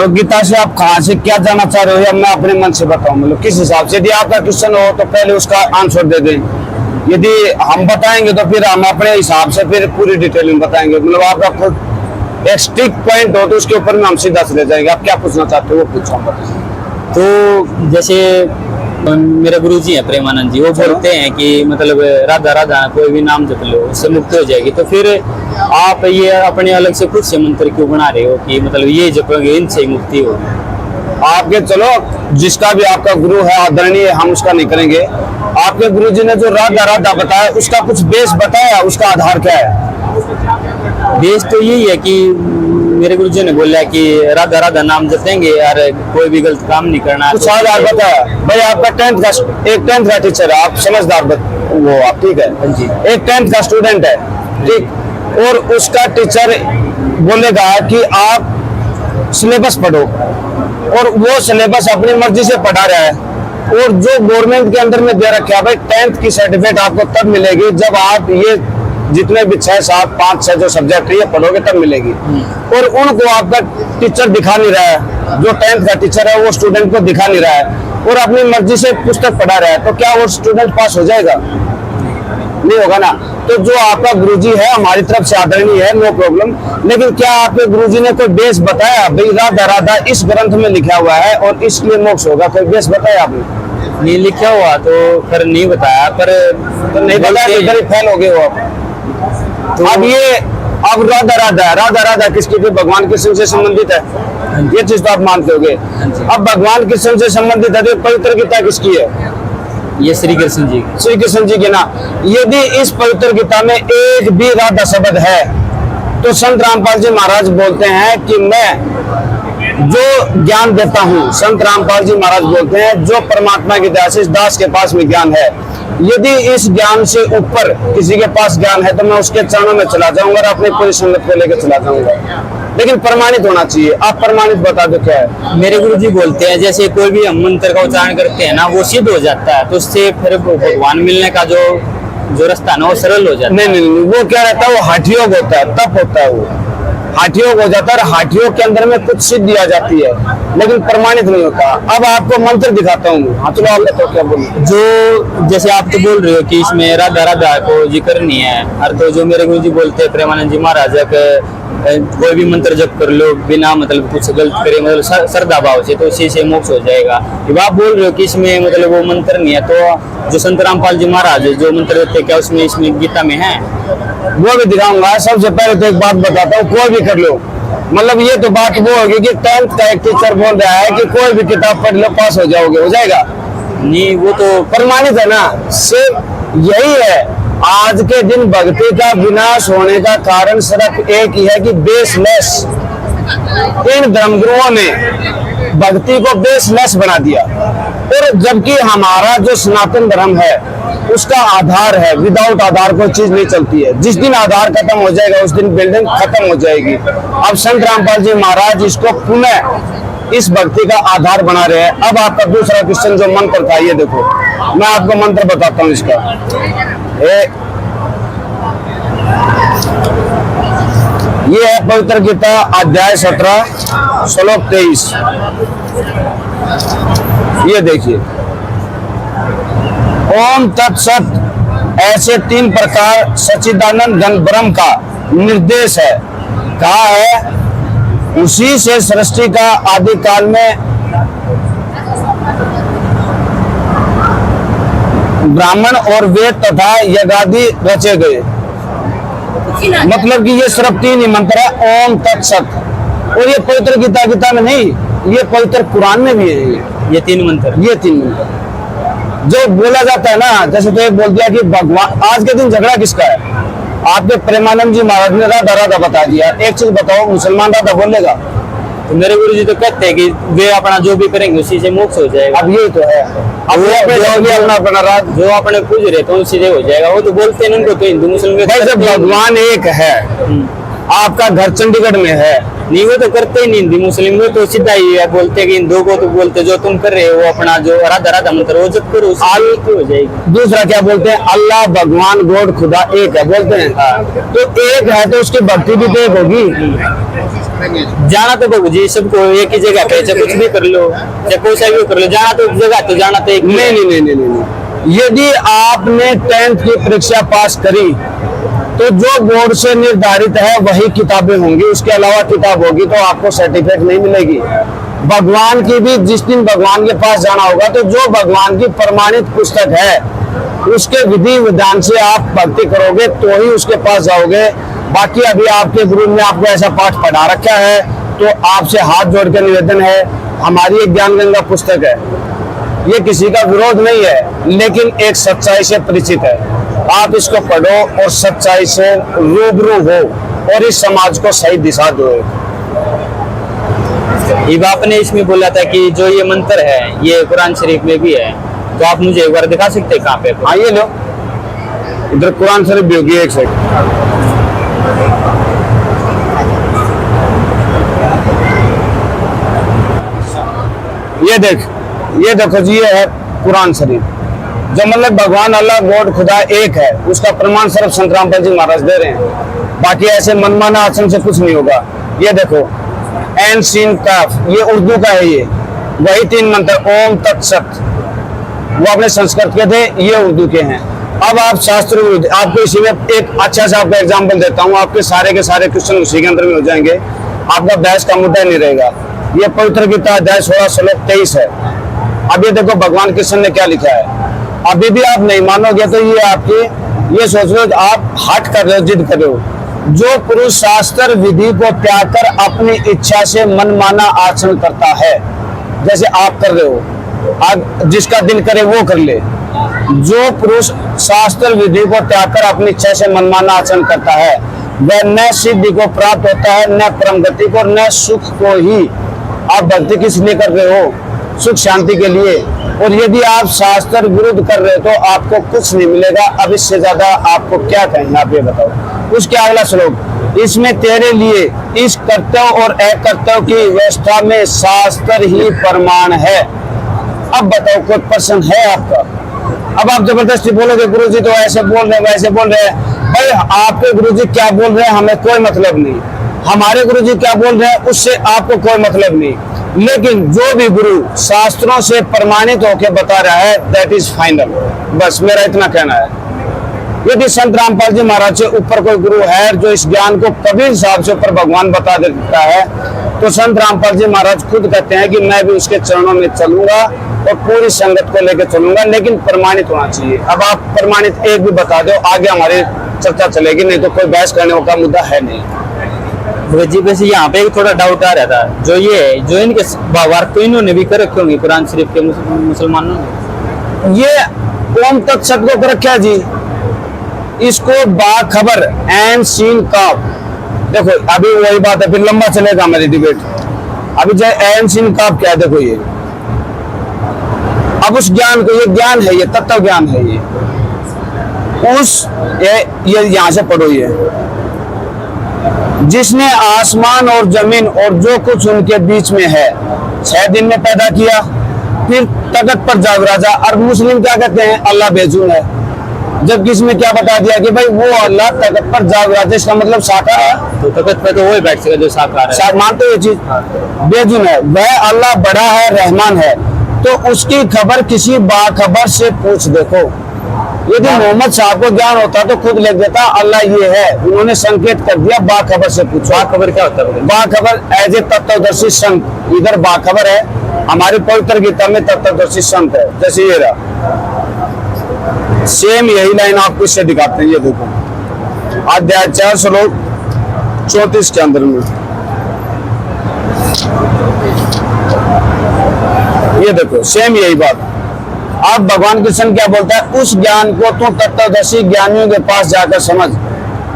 मतलब गीता से आप कहाँ से क्या जानना चाह रहे हो या मैं अपने मन से बताऊं, मतलब किस हिसाब से? यदि आपका क्वेश्चन हो तो पहले उसका आंसर दे दें, यदि हम बताएंगे तो फिर हम अपने हिसाब से फिर पूरी डिटेल में बताएंगे। मतलब आपका खुद एक स्टिक पॉइंट हो तो उसके ऊपर में हम सीधा चले जाएंगे। आप क्या पूछना चाहते हो वो पूछो हम बताएंगे। तो जैसे मेरे गुरुजी हैं प्रेमानंद जी, वो बोलते हैं कि मतलब राधा राधा कोई भी नाम जप लो उससे मुक्ति हो जाएगी। तो फिर आप ये अपने अलग से खुद से मंत्र क्यों बना रहे हो कि मतलब ये जपोगे इनसे ही मुक्ति होगी? आपके चलो जिसका भी आपका गुरु है आदरणीय, हम उसका नहीं करेंगे। आपके गुरुजी ने जो राधा राधा बताया उसका कुछ बेस बताया, उसका आधार क्या है? बेस तो यही है कि मेरे गुरुजी ने बोला कि राधा राधा नाम जपेंगे और कोई भी गलत काम नहीं करना। कुछ आधार बताया भाई? आपका टेंथ का टीचर है, आप समझदार वो आप, ठीक है जी। एक 10th का स्टूडेंट है, ठीक, और उसका टीचर बोलेगा कि आप सिलेबस पढ़ो, और वो सिलेबस अपनी मर्जी से पढ़ा रहा है, और जो गवर्नमेंट के अंदर में दे रखा है भाई 10th की सर्टिफिकेट आपको तब मिलेगी जब आप ये जितने भी 6, 7, 5, 6 जो सब्जेक्ट है ये पढ़ोगे तब मिलेगी। और उनको आपका टीचर दिखा नहीं रहा है, जो 10th का टीचर है वो स्टूडेंट को दिखा नहीं रहा है और अपनी मर्जी से पुस्तक पढ़ा रहा है, तो क्या वो स्टूडेंट पास हो जाएगा? नहीं होगा ना। तो जो आपका गुरुजी है हमारी तरफ से आदरणीय है, नो प्रॉब्लम, लेकिन क्या आपके गुरुजी ने कोई बेस बताया भाई राधा राधा इस ग्रंथ में लिखा हुआ है और इसलिए मोक्ष होगा? कोई बेस बताया आपने? नहीं लिखा हुआ तो पर नहीं बताया, पर तो नहीं बताया तो इधर फेल हो गए हो आप। तो अब राधा राधा किसकी थी? भगवान कृष्ण से संबंधित है, ये चीज तो आप मानते होगे। अब भगवान कृष्ण से संबंधित है तो पवित्र गीता किसकी है? ये श्री कृष्ण जी की ना। यदि इस पवित्र गीता में एक भी राधा शब्द है तो संत रामपाल जी महाराज बोलते हैं कि मैं जो ज्ञान देता हूँ, संत रामपाल जी महाराज बोलते हैं जो परमात्मा की दया से इस दास के पास में ज्ञान है, यदि इस ज्ञान से ऊपर किसी के पास ज्ञान है तो मैं उसके चरणों में चला जाऊंगा और अपनी पूरी संगत को लेकर चला जाऊंगा, लेकिन प्रमाणित होना चाहिए। आप प्रमाणित बता दो क्या है? मेरे गुरुजी बोलते हैं जैसे कोई भी हम मंत्र का उच्चारण करते हैं ना वो सिद्ध हो जाता है, तो उससे फिर भगवान मिलने का जो रास्ता ना वो सरल हो जाता है। नहीं, वो क्या रहता है, वो हठयोग होता है, तप होता है, वो हठयोग हो जाता है। हठयोग के अंदर में कुछ सिद्धि आ जाती है लेकिन प्रमाणित नहीं होता। अब आपको मंत्र दिखाता हूँ। हाँ चलो आप बताओ क्या बोलिए। जो जैसे आप तो बोल रहे हो कि इसमें राधा राधा को जिक्र नहीं है, और तो जो मेरे गुरुजी बोलते हैं प्रेमानंद जी महाराज कोई भी मंत्र जप कर लो बिना मतलब कुछ गलत करे, मतलब श्रद्धा भाव से, तो उसी से मोक्ष हो जाएगा। जब आप बोल रहे हो कि इसमें मतलब वो मंत्र नहीं है, तो जो संत रामपाल जी महाराज जो मंत्र देते क्या इसमें गीता में है? वो भी दिखाऊंगा। सबसे पहले तो एक बात बताता हूँ, कोई भी कर लो, मतलब ये तो बात वो होगी कि 10th का एक टीचर बोल रहा है कि कोई भी किताब पढ़ लो पास हो जाओगे, हो जाएगा? नहीं, वो तो प्रमाणित है ना। सिर्फ यही है आज के दिन भक्ति का विनाश होने का कारण सिर्फ एक ही है कि बेसलेस, इन धर्मगुरुओं ने भक्ति को बेसलेस बना दिया। और जबकि हमारा जो सनातन धर्म है उसका आधार है, विदाउट आधार कोई चीज नहीं चलती है। जिस दिन आधार खत्म हो जाएगा उस दिन बिल्डिंग खत्म हो जाएगी। अब संत रामपाल जी महाराज इसको पुनः इस भक्ति का आधार बना रहे हैं। अब आपका दूसरा क्वेश्चन जो मंत्र था, ये देखो मैं आपको मंत्र बताता हूँ इसका। ये है पवित्र गीता अध्याय 17 श्लोक 23। ये देखिए, ओम तत्सत ऐसे 3 प्रकार सच्चिदानंद घन ब्रह्म का निर्देश है। कहा है उसी से सृष्टि का आदि काल में ब्राह्मण और वेद तथा यज्ञादि रचे गए। मतलब कि ये सिर्फ 3 ही मंत्र है, ओम तत्सत। और ये पवित्र गीता में नहीं, ये पवित्र कुरान में भी है। ये 3 मंत्र जो बोला जाता है ना, जैसे तो ये बोल दिया कि भगवान, आज के दिन झगड़ा किसका है? आपके प्रेमानंद जी महाराज ने राधा राधा बता दिया। एक चीज बताओ, मुसलमान राधा बोलेगा? तो मेरे गुरुजी तो कहते हैं कि वे अपना जो भी करेंगे उसी से मोक्ष हो जाएगा। अब ये तो है, अब अपना जो अपने पूज रहे तो उसी से हो जाएगा। वो तो बोलते हैं उनको तो हिंदू मुस्लिम भगवान एक है। आपका घर चंडीगढ़ में है, नहीं वो तो करते ही नहीं हिंदू मुस्लिम, वो तो सीधा ही है, बोलते कि हिंदू को तो बोलते जो तुम कर रहे हो अपना जो राधा राधा मंत्र वो जब करो हो जाएगी। दूसरा क्या बोलते हैं? अल्लाह भगवान गॉड खुदा एक है बोलते हैं। तो एक है तो उसकी भक्ति भी तो एक होगी। जाना तो बाबू जी सबको एक ही जगह पे, चाहे कुछ भी कर लो, चाहे कोई सा भी कर लो, जाना तो जगह तो जाना तो एक। नहीं नहीं नहीं नहीं नहीं, यदि आपने 10th की परीक्षा पास करी तो जो बोर्ड से निर्धारित है वही किताबें होंगी, उसके अलावा किताब होगी तो आपको सर्टिफिकेट नहीं मिलेगी। भगवान की भी जिस दिन भगवान के पास जाना होगा तो जो भगवान की प्रमाणित पुस्तक है उसके विधि विधान से आप भक्ति करोगे तो ही उसके पास जाओगे। बाकी अभी आपके गुरु ने आपको ऐसा पाठ पढ़ा रखा है तो आपसे हाथ जोड़ के निवेदन है, हमारी एक ज्ञान गंगा पुस्तक है, ये किसी का विरोध नहीं है लेकिन एक सच्चाई से परिचित है। आप इसको पढ़ो और सच्चाई से रूबरू हो और इस समाज को सही दिशा दो। ये आपने इसमें बोला था कि जो ये मंत्र है ये कुरान शरीफ में भी है, तो आप मुझे एक बार दिखा सकते हैं कहाँ पे? हाँ ये लो, इधर कुरान शरीफ भी होगी, एक सेकंड। ये देखो जी, ये है कुरान शरीफ, जो मतलब भगवान अल्लाह गॉड खुदा एक है, उसका प्रमाण सिर्फ संत रामपाल जी महाराज दे रहे हैं। बाकी ऐसे मनमाना आसन से कुछ नहीं होगा। ये देखो एन सीन काफ, ये उर्दू का है, ये वही 3 मंत्र ओम तत्सत, वो अपने संस्कृत के थे, ये उर्दू के हैं। अब आप शास्त्र आपको इसी में एक अच्छा सा आपको एग्जाम्पल देता हूँ, आपके सारे के सारे क्वेश्चन उसी के अंदर में हो जाएंगे, आपका बहस का मुद्दा नहीं रहेगा। ये पवित्र गीता अध्याय 16 श्लोक 23 है। अब ये देखो भगवान कृष्ण ने क्या लिखा है। अभी भी आप नहीं मानोगे तो ये आपकी ये सोच रहे हो आप हट कर रहे हो, जिद कर रहे हो। जो पुरुष शास्त्र विधि को त्याग कर अपनी इच्छा से मनमाना आचरण करता है, जैसे आप कर रहे हो, आज जिसका दिल करे वो कर ले। जो पुरुष शास्त्र विधि को त्याग कर अपनी इच्छा से मनमाना आचरण करता है वह न सिद्धि को प्राप्त होता है, न परम गति को, न सुख को ही। आप भक्ति किस लिए कर रहे हो? सुख शांति के लिए। और यदि आप शास्त्र विरुद्ध कर रहे हो तो आपको कुछ नहीं मिलेगा। अब इससे ज्यादा आपको क्या कहेंगे, आप ये बताओ। उसके अगला श्लोक, इसमें तेरे लिए इस कर्तव्य और अकर्तव्य की व्यवस्था में शास्त्र ही प्रमाण है। अब बताओ कोई प्रश्न है आपका? अब आप जबरदस्ती बोलोगे गुरुजी तो ऐसे बोल रहे हैं वैसे बोल रहे हैं। भाई आपके गुरुजी क्या बोल रहे हैं हमें कोई मतलब नहीं, हमारे गुरुजी क्या बोल रहे हैं उससे आपको कोई मतलब नहीं। लेकिन जो भी गुरु शास्त्रों से प्रमाणित होकर बता रहा है दैट इज फाइनल। बस मेरा इतना कहना है। यदि संत रामपाल जी महाराज से ऊपर कोई गुरु है जो इस ज्ञान को कबीर साहब से ऊपर भगवान बता देता है तो संत रामपाल जी महाराज खुद कहते हैं कि मैं भी उसके चरणों में चलूंगा और पूरी संगत को लेकर चलूंगा, लेकिन प्रमाणित होना चाहिए। अब आप प्रमाणित एक भी बता दो, आगे हमारी चर्चा चलेगी, नहीं तो कोई बहस करने का मुद्दा है नहीं। जी वैसे यहाँ पे थोड़ा डाउट आ रहा था, जो ये जो इनके भावार्थ तो इन्होंने भी कर रखे होंगे कुरान शरीफ के मुसलमानों ने। ये ओम तत्सत को कर रखा जी, इसको बाखबर एन सीन काफ। देखो अभी वही बात है, फिर लंबा चलेगा हमारी डिबेट। अभी जो एन सीन काफ क्या है, देखो ये अब उस ज्ञान को, ये ज्ञान है, ये तत्व ज्ञान है, ये उस ये यहां से पढ़ो, ये जिसने आसमान और जमीन और जो कुछ उनके बीच में है 6 दिन में पैदा किया, फिर तख्त पर जाग राजा। और मुस्लिम क्या कहते हैं? अल्लाह बेजुन है। जबकि इसमें क्या बता दिया कि भाई वो अल्लाह तख्त पर जाग राजा, इसका मतलब साकार है। तो तख्त पर तो वही बैठ सके जो साकार है, मानते हो ये चीज? बेजुन है, वह अल्लाह बड़ा है, रहमान है। तो उसकी खबर किसी बाखबर से पूछ देखो। यदि मोहम्मद साहब को ज्ञान होता तो खुद लिख देता अल्लाह ये है, उन्होंने संकेत कर दिया, बाखबर से पूछो। बाखबर क्या होता है? बाखबर एज ए तत्वदर्शी संत, इधर बाखबर है, हमारी पवित्र गीता में तत्वदर्शी संत है। जैसे ये रहा, सेम यही लाइन आपको इससे दिखाते हैं। ये देखो अध्याय 4 श्लोक 34 के अंदर में ये देखो सेम यही बात। अब भगवान कृष्ण क्या बोलता है? उस ज्ञान को तू तत्वदर्शी ज्ञानियों के पास जाकर समझ।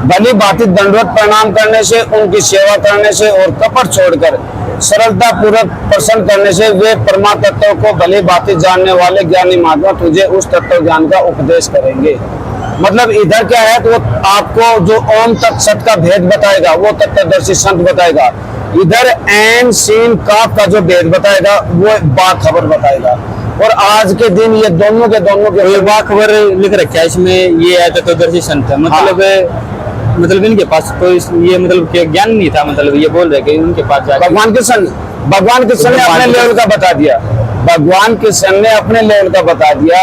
भली भांति दंडवत प्रणाम करने से, उनकी सेवा करने से और कपट छोड़कर सरलता पूर्वक प्रसन्न करने से वे परमात्मा तत्व को भली भांति जानने वाले ज्ञानी महात्मा तुझे उस तत्व ज्ञान का उपदेश करेंगे। मतलब इधर क्या है तो आपको जो ओम तत्सत का भेद बताएगा वो तत्वदर्शी संत बताएगा। इधर एन सीन काफ का जो भेद बताएगा वो बाखबर बताएगा। और आज के दिन ये दोनों के बाखबर लिख रखा है इसमें, ये है तत्वदर्शी संत है। मतलब मतलब इनके पास तो ये मतलब कि ज्ञान नहीं था, मतलब ये बोल रहे कि उनके पास जाके भगवान कृष्ण ने अपने लेवल का बता दिया। भगवान कृष्ण ने अपने लेवल का बता दिया।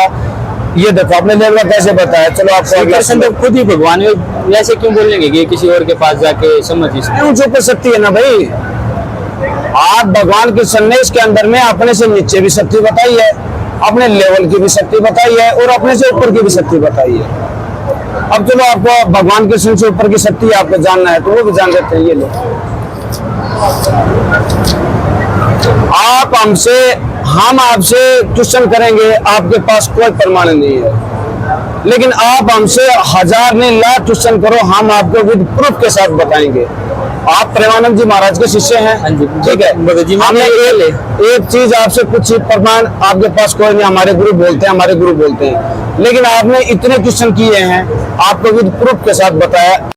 ये देखो अपने लेवल का कैसे बताया। चलो आपको श्री अगला कृष्ण तो खुद ही भगवान है, ऐसे क्यों बोलेंगे कि किसी और के पास जाके समझ इसको। ऊंचे ऊपर शक्ति है ना भाई। आप भगवान कृष्ण ने इसके अंदर में अपने से नीचे भी शक्ति बताई है, अपने लेवल की भी शक्ति बताई है और अपने से ऊपर की भी शक्ति बताई है। अब चलो आपको भगवान कृष्ण से ऊपर की शक्ति आपको जानना है तो वो भी जान लेते हैं। ये लो, हम आपसे क्वेश्चन करेंगे, आपके पास कोई प्रमाण नहीं है, लेकिन आप हमसे 1000 नहीं लाख क्वेश्चन करो, हम आपको विद प्रूफ के साथ बताएंगे। आप प्रेमानंद जी महाराज के शिष्य हैं, हाँ जी, ठीक है। भगत जी, हमने एक चीज आपसे कुछ प्रमाण आपके पास कोई नहीं, हमारे गुरु बोलते हैं, लेकिन आपने इतने क्वेश्चन किए हैं, आपको विद प्रूफ के साथ बताया